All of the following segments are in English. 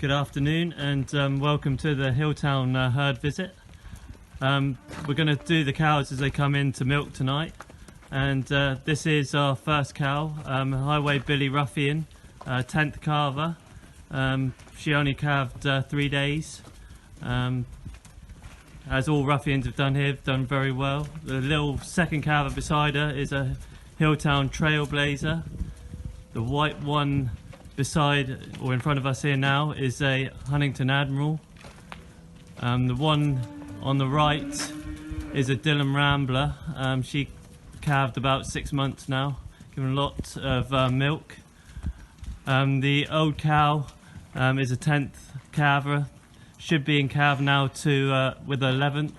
Good afternoon and welcome to the Hilltown herd visit. We're going to do the cows as they come in to milk tonight, and this is our first cow, Highway Billy Ruffian, 10th calver. She only calved 3 days. As all ruffians have done here, have done very well. The little second calver beside her is a Hilltown Trailblazer. The white one beside or in front of us here now is a Huntington Admiral. The one on the right is a Dillon Rambler. She calved about 6 months now, given a lot of milk. The old cow is a 10th calver, should be in calve now to with 11th,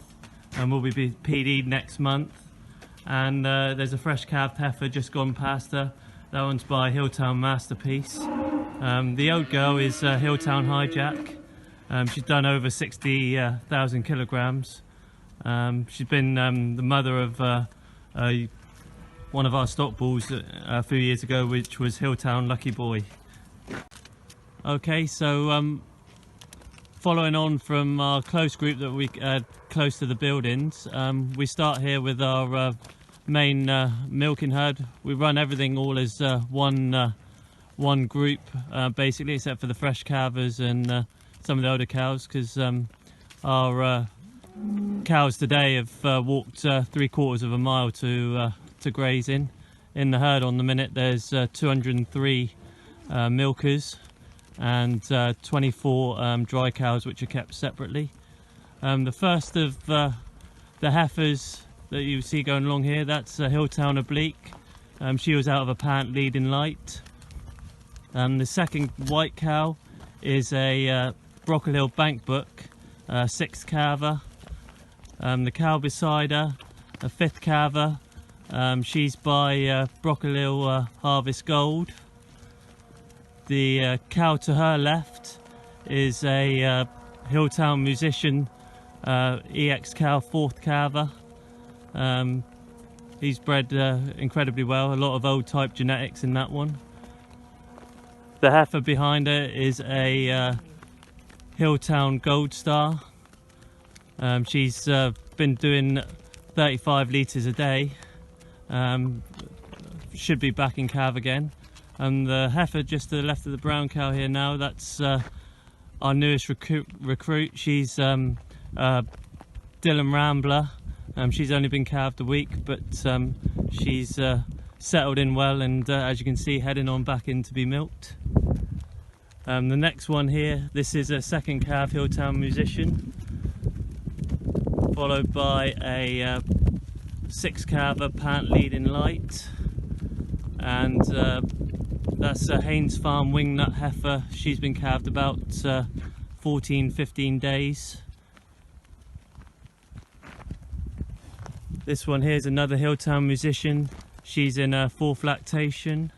and will be PD'd next month. And there's a fresh calved heifer just gone past her. That one's by Hilltown Masterpiece. The old girl is Hilltown Hijack. She's done over 60,000 kilograms. She's been the mother of one of our stock bulls a few years ago, which was Hilltown Lucky Boy. Okay, so following on from our close group that we had close to the buildings, we start here with our main milking herd. We run everything all as one group basically, except for the fresh calvers and some of the older cows, because our cows today have walked 3/4 of a mile to grazing. In the herd on the minute there's 203 milkers and 24 dry cows, which are kept separately. The first of the heifers that you see going along here, that's a Hilltown Oblique. She was out of a pant leading light. The second white cow is a Brockle Hill Bankbook, 6th calver. The cow beside her, a 5th calver. She's by Brockle Hill Harvest Gold. The cow to her left is a Hilltown Musician EX cow, 4th calver. He's bred incredibly well, a lot of old type genetics in that one. The heifer behind her is a Hilltown Gold Star. She's been doing 35 litres a day. Should be back in calve again. And the heifer just to the left of the brown cow here now, that's our newest recruit. She's Dillon Rambler. She's only been calved a week, but she's settled in well, and as you can see, heading on back in to be milked. The next one here, this is a second calf Hilltown Musician, followed by a 6th calver pant leading light, and that's a Haynes Farm Wingnut heifer. She's been calved about 14-15 days. This one here is another Hilltown Musician. She's in a 4th lactation,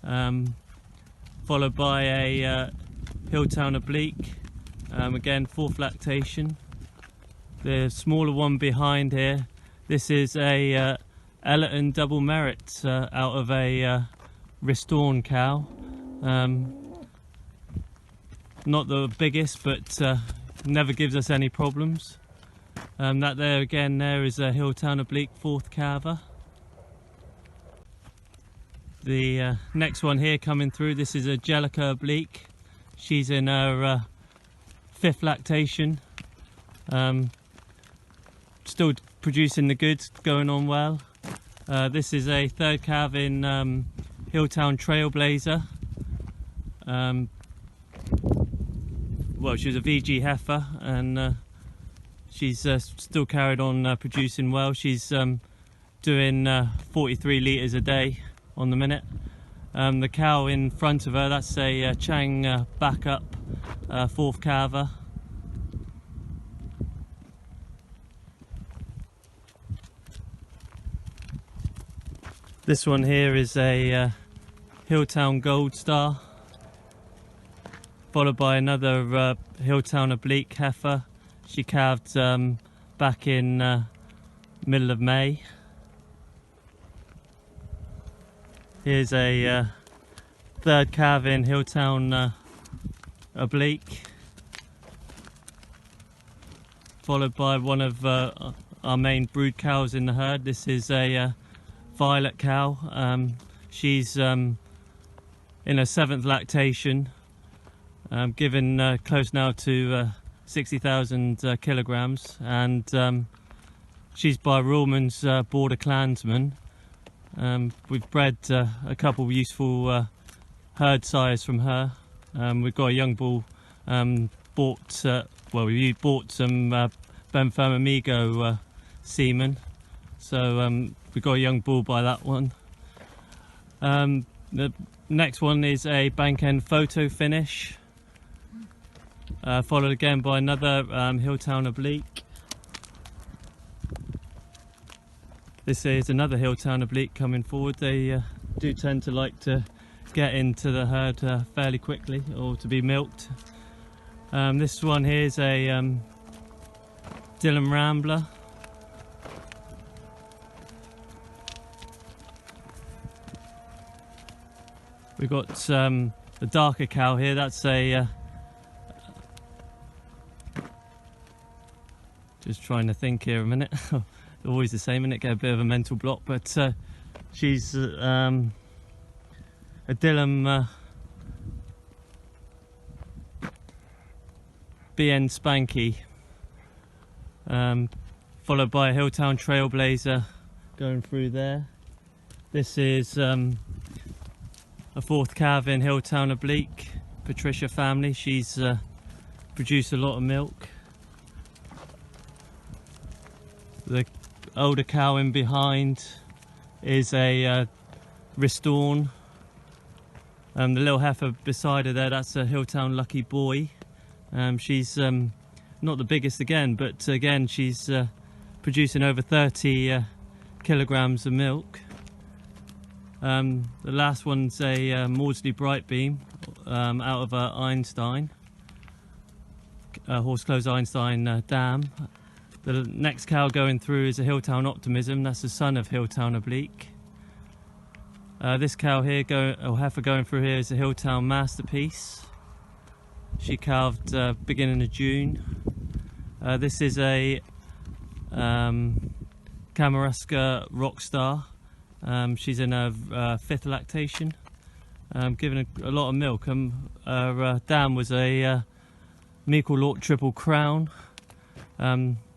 followed by a Hilltown Oblique, again 4th lactation. The smaller one behind here, this is a Ellerton Double Merit out of a Ristorn cow. Not the biggest, but never gives us any problems. That there again there is a Hilltown Oblique, 4th calver. The next one here coming through, this is a Jellica Oblique. She's in her 5th lactation. Still producing the goods, going on well. This is a 3rd calf in Hilltown Trailblazer. Well, she was a VG heifer, and she's still carried on producing well. She's doing 43 litres a day on the minute. The cow in front of her, that's a Chang backup 4th calver. This one here is a Hilltown Gold Star, followed by another Hilltown Oblique heifer. She calved back in middle of May. Here's a 3rd calf in Hilltown oblique, followed by one of our main brood cows in the herd. This is a violet cow. She's in her 7th lactation, given close now to 60,000 kilograms, and she's by Ruhlman's Border Clansman. We've bred a couple of useful herd sires from her. We've got a young bull bought, we bought some Benfirm Amigo semen, so we've got a young bull by that one. The next one is a bank end photo finish, followed again by another Hilltown oblique. This is another Hilltown oblique coming forward. They do tend to like to get into the herd fairly quickly, or to be milked. This one here is a Dillon Rambler. We've got the darker cow here. That's a just trying to think here a minute. Always the same, and it get a bit of a mental block, but she's a Dillon BN Spanky, followed by a Hilltown Trailblazer going through there. This is a 4th calf in Hilltown oblique, Patricia family. She's produced a lot of milk. The older cow in behind is a Ristorn. The little heifer beside her there, that's a Hilltown Lucky Boy. She's not the biggest again, but again she's producing over 30 kilograms of milk. The last one's a Maudsley Brightbeam out of Einstein, Horse Close Einstein dam. The next cow going through is a Hilltown Optimism. That's the son of Hilltown oblique. This cow here, heifer going through here, is a Hilltown Masterpiece. She calved beginning of June. This is a Kamouraska Rockstar. She's in her 5th lactation, giving a lot of milk. Her dam was a Meikle Lort Triple Crown.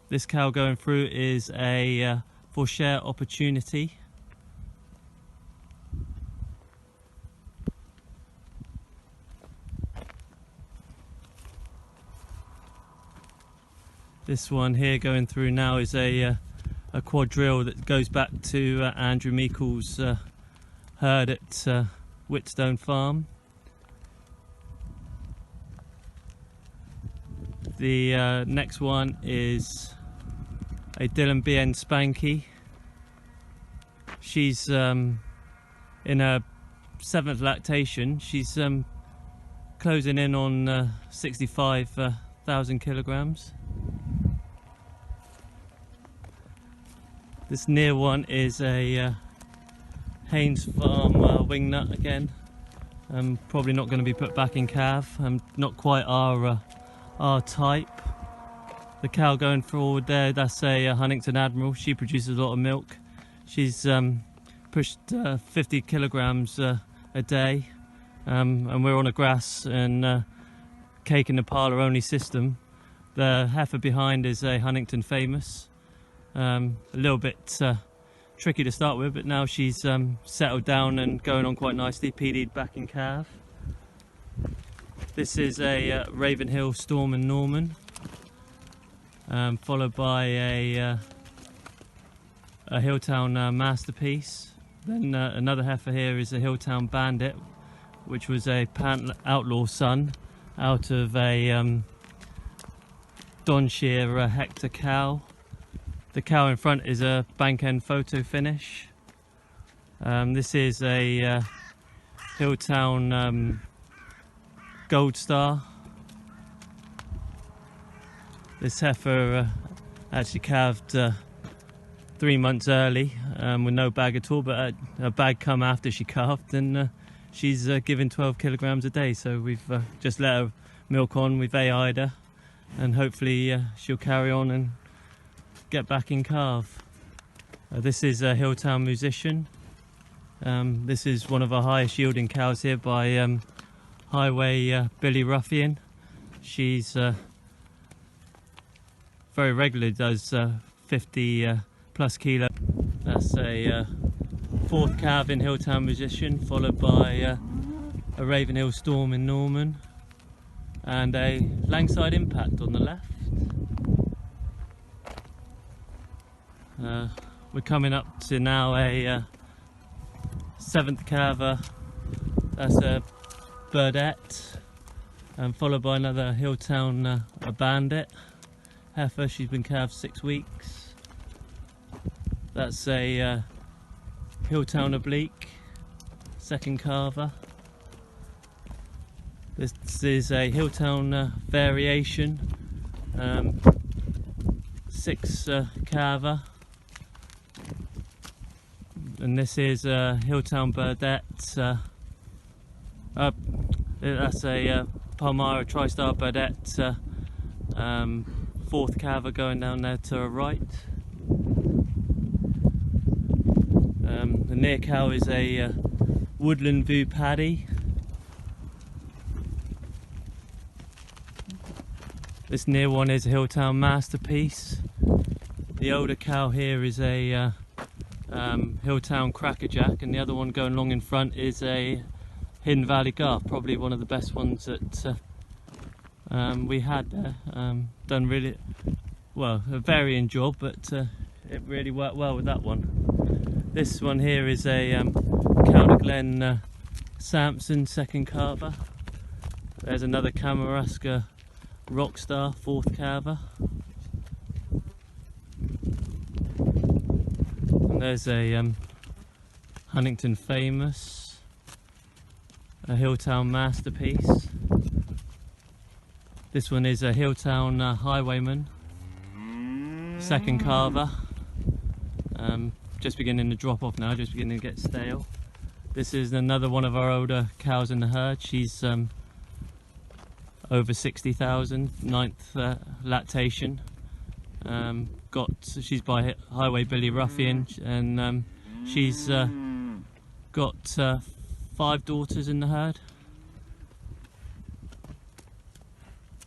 This cow going through is a Fourchère Opportunity. This one here going through now is a quadrille that goes back to Andrew Meikle's herd at Whitstone Farm. The next one is a Dillon BN Spanky. She's in her 7th lactation. She's closing in on 65,000 kilograms. This near one is a Haynes Farm wingnut again. Probably not going to be put back in calf. Not quite our type. The cow going forward there, that's a Huntington Admiral. She produces a lot of milk. She's pushed 50 kilograms a day, and we're on a grass and cake in the parlour only system. The heifer behind is a Huntington Famous. A little bit tricky to start with, but now she's settled down and going on quite nicely. PD'd back in calf. This is a Ravenhill Storm and Norman, followed by a Hilltown Masterpiece. Then another heifer here is a Hilltown Bandit, which was a Pant Outlaw son out of a Donshire Hector cow. The cow in front is a bank end photo finish. This is a Hilltown Gold Star. This heifer actually calved 3 months early with no bag at all, but a bag come after she calved, and she's giving 12 kilograms a day, so we've just let her milk on. We've AI'd her, and hopefully she'll carry on and get back in calf. This is a Hilltown Musician. This is one of our highest yielding cows here by Highway Billy Ruffian. She's very regularly does 50 plus kilo. That's a fourth calf in Hilltown Musician, followed by a Ravenhill Storm in Norman and a Langside Impact on the left. We're coming up to now a seventh calver. That's a Burdette, followed by another Hilltown a Bandit heifer. She's been calved 6 weeks. That's a Hilltown Oblique, second calver. This is a Hilltown Variation, 6 calver. And this is a Hilltown Burdette. That's a Palmyra TriStar Burdette, fourth calver going down there to our right. The near cow is a Woodland View Paddy. This near one is a Hilltown Masterpiece. The older cow here is a Hilltown Crackerjack, and the other one going along in front is a Hidden Valley Garth, probably one of the best ones that we had there. Done really well, a varying job, but it really worked well with that one. This one here is a Calder Glen Sampson, second calver. There's another Kamaraska Rockstar, fourth calver. And there's a Huntington Famous, a Hilltown Masterpiece. This one is a Hilltown Highwayman, second calver. Just beginning to drop off now, just beginning to get stale. This is another one of our older cows in the herd. She's over 60,000, 9th lactation. She's by Highway Billy Ruffian, and she's got 5 daughters in the herd.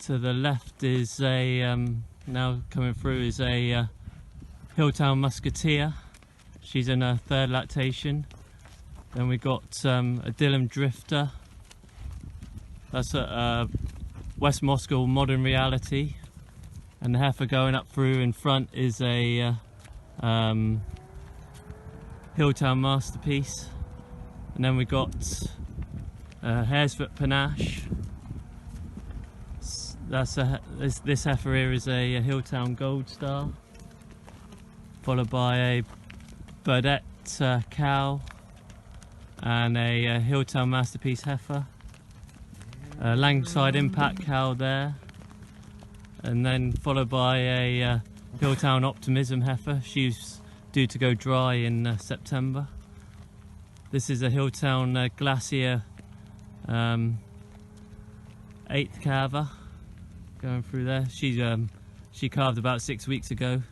To the left is a now coming through is a Hilltown Musketeer. She's in her 3rd lactation. Then we got a Dillon Drifter. That's a West Moscow Modern Reality. And the heifer going up through in front is a Hilltown Masterpiece. And then we got Haresfoot Panache. This heifer here is a Hilltown Gold Star, followed by a Burdette cow and a Hilltown Masterpiece heifer, a Langside Impact cow there, and then followed by a Hilltown Optimism heifer. She's due to go dry in September. This is a Hilltown Glacier 8th calver going through there. She calved about 6 weeks ago.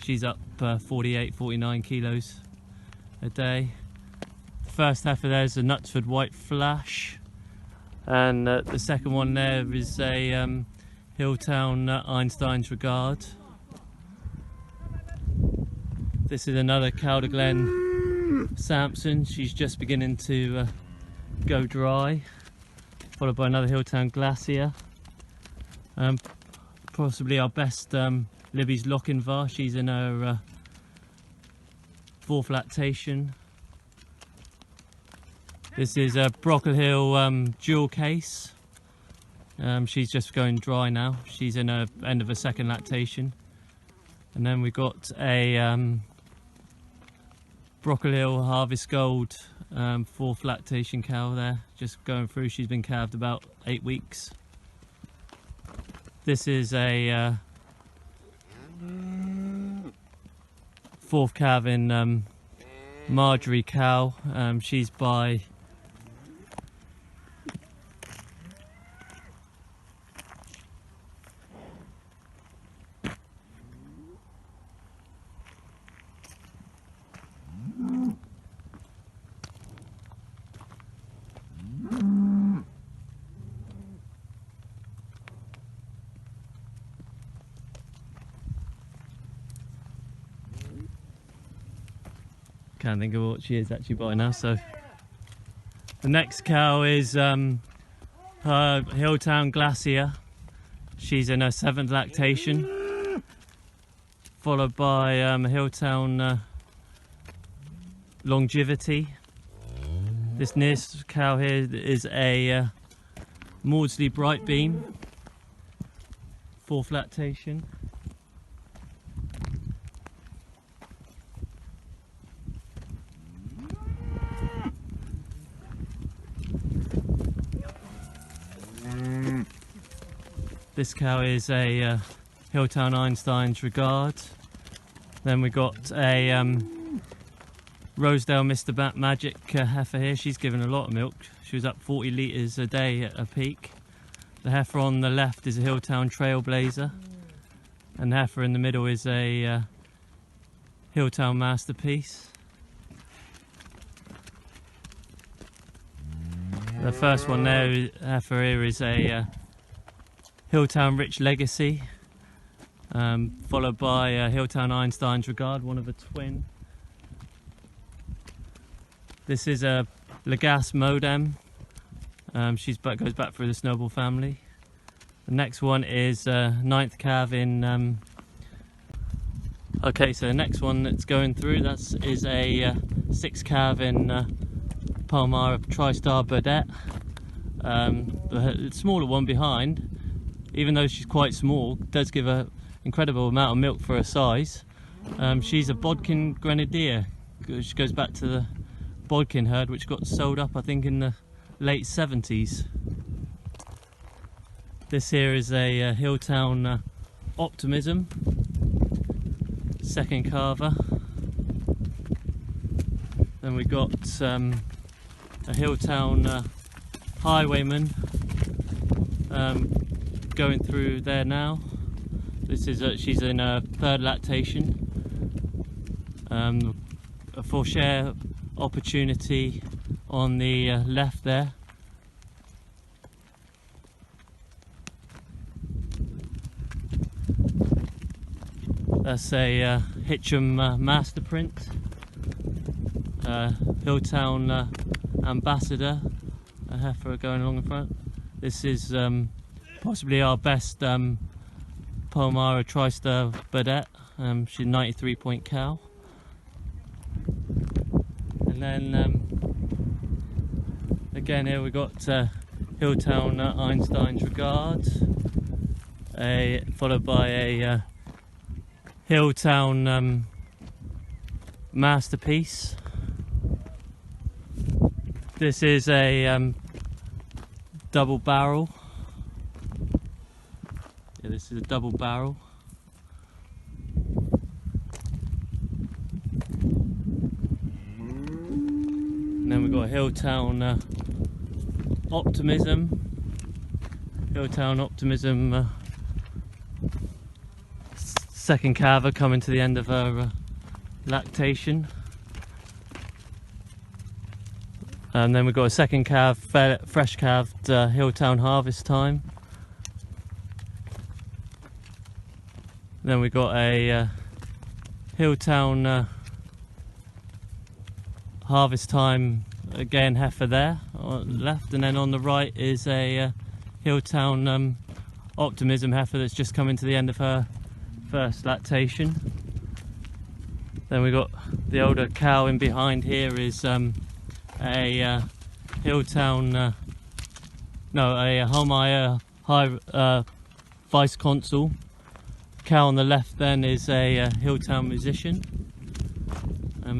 She's up 48-49 kilos a day. The first heifer there is a Knutsford White Flash, and the second one there is a Hilltown Einstein's Regard. This is another Calder Glen Sampson. She's just beginning to go dry, followed by another Hilltown Glacier. Possibly our best Libby's Lochinvar. She's in her 4th lactation. This is a Brockle Hill Jewel Case. She's just going dry now. She's in her end of her 2nd lactation. And then we got a Brockle Hill Harvest Gold 4th lactation cow there, just going through. She's been calved about 8 weeks. This is a 4th calf in Marjorie cow. She's by Can't think of what she is actually by now. So the next cow is her Hilltown Glacier. She's in her 7th lactation, followed by Hilltown Longevity. This nearest cow here is a Maudsley Bright Beam, 4th lactation. This cow is a Hilltown Einstein's Regard. Then we got a Rosedale Mr. Magic heifer here. She's given a lot of milk. She was up 40 litres a day at a peak. The heifer on the left is a Hilltown Trailblazer, and the heifer in the middle is a Hilltown Masterpiece. The first one there, heifer here, is a Hilltown Rich Legacy, followed by Hilltown Einstein's Regard, one of a twin. This is a Lagasse Modem. Goes back through the Snowball family. The next one is 9th calf in. Okay, so the next one that's going through is a 6th calf in Palmyra TriStar Burdette. The smaller one behind, even though she's quite small, does give an incredible amount of milk for her size. She's a Bodkin Grenadier. She goes back to the Bodkin herd, which got sold up, I think, in the late 70s. This here is a Hilltown Optimism, 2nd calver. Then we got a Hilltown Highwayman going through there now. This is she's in her 3rd lactation. A full share opportunity on the left there. That's a Hitcham Master Print, Hilltown Ambassador, a heifer going along the front. This is possibly our best Palmyra TriStar Burdette. She's a 93 point cow. And then again here we got Hilltown Einstein's Regard, followed by a Hilltown Masterpiece. This is a double barrel. Yeah, this is a double barrel. And then we've got Hilltown Optimism. Hilltown Optimism 2nd calver coming to the end of her lactation. And then we've got a 2nd calf, fresh calved Hilltown Harvest Time. Then we've got a Hilltown Harvest Time again heifer there on the left, and then on the right is a Hilltown Optimism heifer that's just coming to the end of her 1st lactation. Then we've got the older cow in behind here is a Hilltown, a Holmeyer High Vice Consul. Cow on the left then is a Hilltown Musician.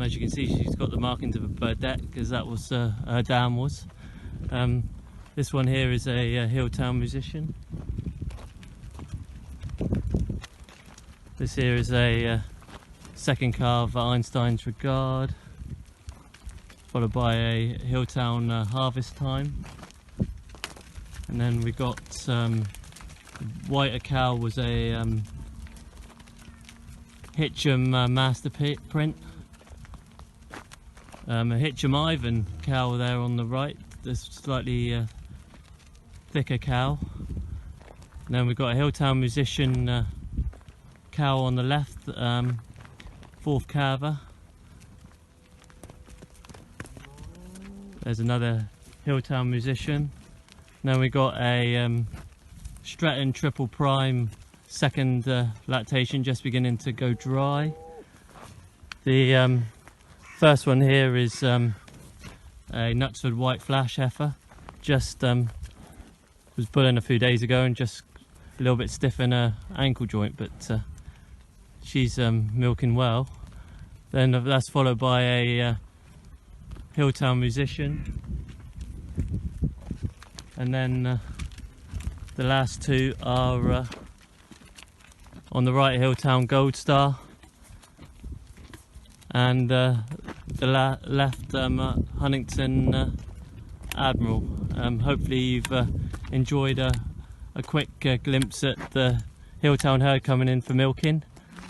As you can see, she's got the markings of a Burdette because that was her dam was. This one here is a Hilltown Musician. This here is a 2nd calf Einstein's Regard, followed by a Hilltown Harvest Time. And then we got whiter cow was a Hitcham Master Print. A Hitcham Ivan cow there on the right, this slightly thicker cow. And then we've got a Hilltown Musician cow on the left, 4th calver. There's another Hilltown musician. Then we got a Stretton Triple Prime second lactation, just beginning to go dry. The first one here is a Knutsford White Flash heifer. Just was pulling a few days ago and just a little bit stiff in her ankle joint, but she's milking well. Then that's followed by a Hilltown musician, and then the last two are on the right, Hilltown Gold Star, and the left Huntington Admiral. Hopefully you've enjoyed a quick glimpse at the Hilltown herd coming in for milking.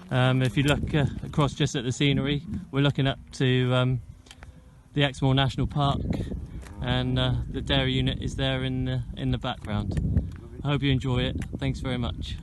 If you look across just at the scenery, we're looking up to the Exmoor National Park, and the dairy unit is there in the background. I hope you enjoy it. Thanks very much.